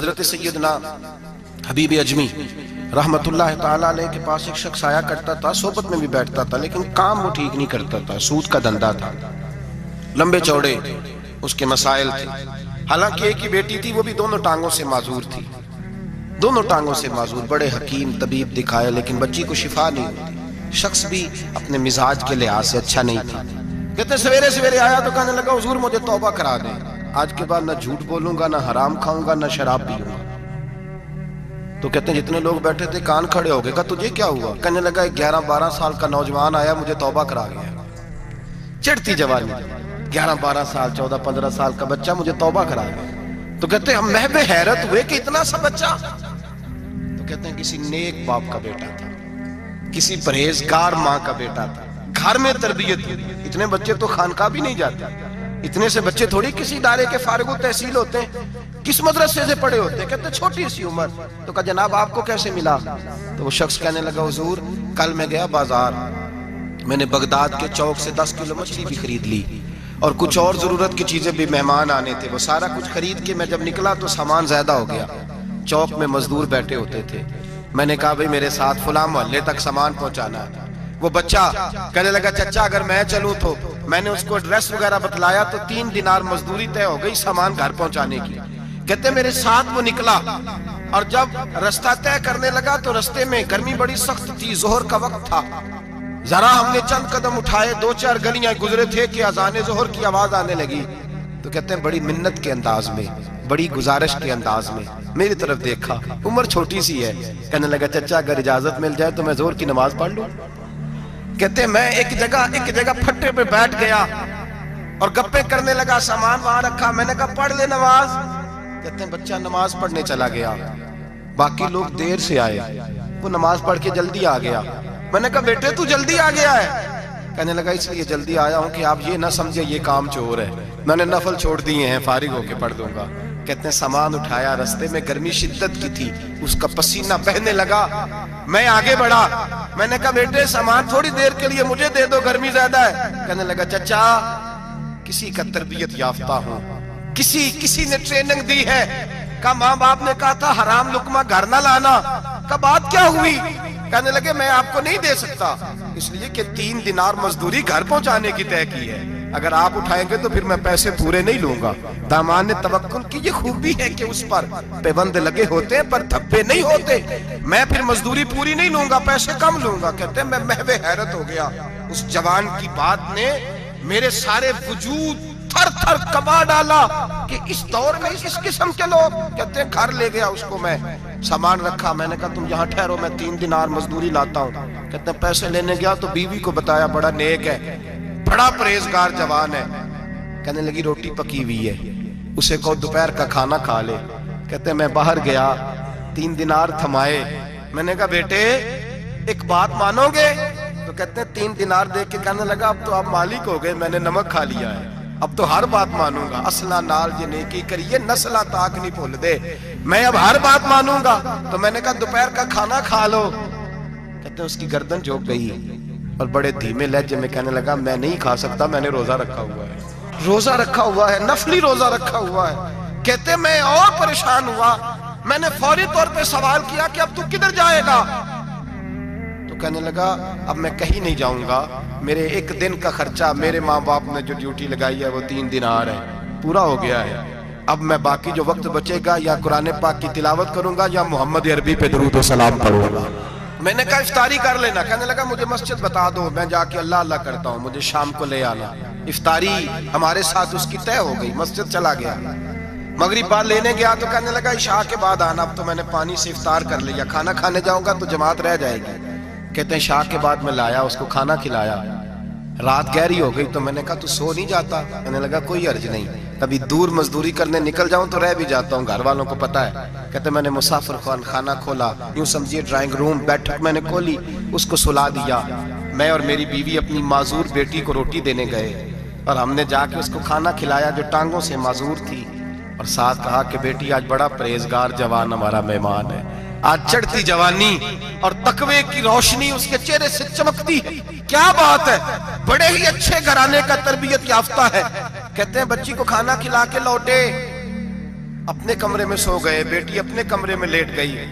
हजरत सैयदना हबीब अजमी रहमतुल्लाह ताला अलैह के पास एक शख्स आया करता था, सोबत में भी बैठता था, लेकिन काम वो ठीक नहीं करता था। सूद का धंधा था, लंबे चौड़े उसके मसाइल थे। हालांकि एक ही बेटी थी, वो भी दोनों टांगों से माजूर थी, दोनों टांगों से माजूर। बड़े हकीम तबीब दिखाए, लेकिन बच्ची को शिफा नहीं होती। शख्स भी अपने मिजाज के लिहाज से अच्छा नहीं था। कहते सवेरे सवेरे आया तो कहने लगा, हुजूर मुझे तौबा करा दे, आज के बाद ना झूठ बोलूंगा, ना हराम खाऊंगा, ना शराब पीऊंगा। तो कहते हैं जितने लोग बैठे थे कान खड़े हो गए। कहा तुझे क्या हुआ? कहने लगा 11-12 साल का नौजवान आया, मुझे तौबा करा गया। चढ़ती जवानी, 11-12 साल, 14-15 साल का बच्चा मुझे तौबा करा गया। तो कहते हम महबे हैरत हुए कि इतना सा बच्चा। तो कहते हैं किसी नेक बाप का बेटा था, किसी परहेजगार माँ का बेटा था, घर में तरबियत हुई। इतने बच्चे तो खानका भी नहीं जाते, इतने से बच्चे थोड़ी किसी दायरे के फारिग तहसील होते हैं, किस मदरसे से पढ़े होते हैं। कहते छोटी सी उम्र। तो कहा जनाब आपको कैसे मिला? तो वो शख्स कहने लगा, हुजूर कल मैं गया बाजार, मैंने बगदाद के चौक से 10 किलो मछली भी खरीद ली और कुछ और जरूरत की चीजें भी, मेहमान आने थे, वो सारा कुछ खरीद के मैं जब निकला तो सामान ज्यादा हो गया। चौक में मजदूर बैठे होते थे, मैंने कहा भाई मेरे साथ फुला मोहल्ले तक सामान पहुंचाना है। वो बच्चा कहने लगा, चाचा अगर मैं चलूं तो। मैंने उसको एड्रेस वगैरह बतलाया तो 3 दिनार मजदूरी तय हो गई सामान घर पहुंचाने की। कहते मेरे साथ वो निकला और जब रास्ता तय करने लगा तो रास्ते में गर्मी बड़ी सख्त थी, जोहर का वक्त था। जरा हमने चंद कदम उठाए, 2-4 गलियां गुजरे थे कि अजाने जोहर की आवाज आने लगी। तो कहते हैं बड़ी मिन्नत के अंदाज में, बड़ी गुजारिश के अंदाज में मेरी तरफ देखा, उम्र छोटी सी है। कहने लगा, चाचा अगर इजाजत मिल जाए तो मैं जोहर की नमाज पढ़ लूं। कहते मैं एक जगह फट्टे पे बैठ गया और गप्पे करने लगा, सामान वहां रखा। मैंने कहा पढ़ ले नमाज। कहते हैं बच्चा नमाज पढ़ने चला गया, बाकी लोग देर से आए, वो नमाज पढ़ के जल्दी आ गया। मैंने कहा बेटे तू जल्दी आ गया है? कहने लगा इसलिए जल्दी आया हूं कि आप ये ना समझे ये काम चोर है, मैंने नफल छोड़ दिए हैं, फारिग होके पढ़ दूंगा। कहते हैं सामान उठाया, रास्ते में गर्मी शिद्दत की थी, उसका पसीना बहने लगा। मैं आगे बढ़ा, मैंने कहा बेटे सामान थोड़ी देर के लिए मुझे दे दो, गर्मी ज्यादा है। कहने लगा चाचा किसी का तरबियत याफ्ता हूं, किसी ने ट्रेनिंग दी है। का माँ बाप ने कहा था हराम लुकमा घर ना लाना। का बात क्या हुई? कहने लगे मैं आपको नहीं दे सकता, इसलिए कि 3 दिनार मजदूरी घर पहुंचाने की तय की है, अगर आप उठाएंगे तो फिर मैं पैसे पूरे नहीं लूंगा। दामान ने तवक्कुल की ये खूबी है कि उस पर पैबंद लगे होते हैं पर धब्बे नहीं होते। मैं फिर मजदूरी पूरी नहीं लूंगा, पैसे कम लूंगा। कहते हैं मैं महवे हैरत हो गया, उस जवान की बात ने मेरे सारे वजूद थर थर कमा डाला कि इस दौर में इस किस्म के लोग। कहते हैं घर ले गया उसको, मैं सामान रखा, मैंने कहा तुम यहाँ ठहरो, मैं 3 दिनार मजदूरी लाता हूँ। कहते हैं पैसे लेने गया तो बीवी को बताया, बड़ा नेक है, बड़ा परहेजगार जवान है। कहने लगी रोटी पकी हुई है, उसे कहो दोपहर का खाना खा ले। कहते हैं मैं बाहर गया, 3 दिनार थमाए, मैंने कहा बेटे एक बात मानोगे? तो कहते हैं 3 दिनार देख के कहने लगा अब तो आप मालिक हो गए, मैंने नमक खा लिया है, अब तो हर बात मानूंगा। असला नाल जे नेकी करिए नस्ला ताक नहीं भूल दे, मैं अब हर बात मानूंगा। तो मैंने कहा दोपहर का खाना खा लो। कहते हैं उसकी गर्दन झुक गई और बड़े धीमे लहजे में कहने लगा मैं नहीं खा सकता, मैंने रोजा रखा हुआ है, रोजा रखा हुआ है, नफली रोजा रखा हुआ है। कहते मैं और परेशान हुआ, मैंने फौरी तौर पे सवाल किया कि अब तू किधर जाएगा? तो कहने लगा अब मैं कहीं नहीं जाऊंगा, मेरे एक दिन का खर्चा मेरे माँ बाप ने जो ड्यूटी लगाई है वो 3 दिनार है, पूरा हो गया है। अब मैं बाकी जो वक्त बचेगा या कुरान पाक की तिलावत करूंगा या मोहम्मद अरबी पे दुरूद व सलाम पढ़ूंगा। मैंने कहा इफ्तारी कर लेना। कहने लगा मुझे मस्जिद बता दो, मैं जाके अल्लाह अल्लाह करता हूँ, मुझे शाम को ले आना। इफ्तारी हमारे साथ उसकी तय हो गई, मस्जिद चला गया। मगरिब बाद लेने गया तो कहने लगा इशा के बाद आना, अब तो मैंने पानी से इफ्तार कर लिया, खाना खाने जाऊंगा तो जमात रह जाएगी। कहते हैं शाह के बाद में लाया, उसको खाना खिलाया, रात गहरी हो गई तो मैंने कहा तू सो नहीं जाता? कहने लगा कोई अर्ज नहीं, कभी दूर मजदूरी करने निकल जाऊं तो रह भी जाता हूं, घर वालों को पता है। कहते मैंने मुसाफिर खाना खोला, यूं समझिए ड्राइंग रूम बैठक मैंने खोली, उसको सुला दिया। मैं और मेरी बीवी अपनी माजूर बेटी को रोटी देने गए और हमने जाके उसको खाना खिलाया जो टांगों से माजूर थी, और साथ कहा कि बेटी आज बड़ा परहेजगार जवान हमारा मेहमान है, आज चढ़ती जवानी और तकवे की रोशनी उसके चेहरे से चमकती है। क्या बात है, बड़े ही अच्छे घराने का तरबियत याफ्ता है। कहते हैं बच्ची को खाना खिला के लौटे, अपने कमरे में सो गए, बेटी अपने कमरे में लेट गई।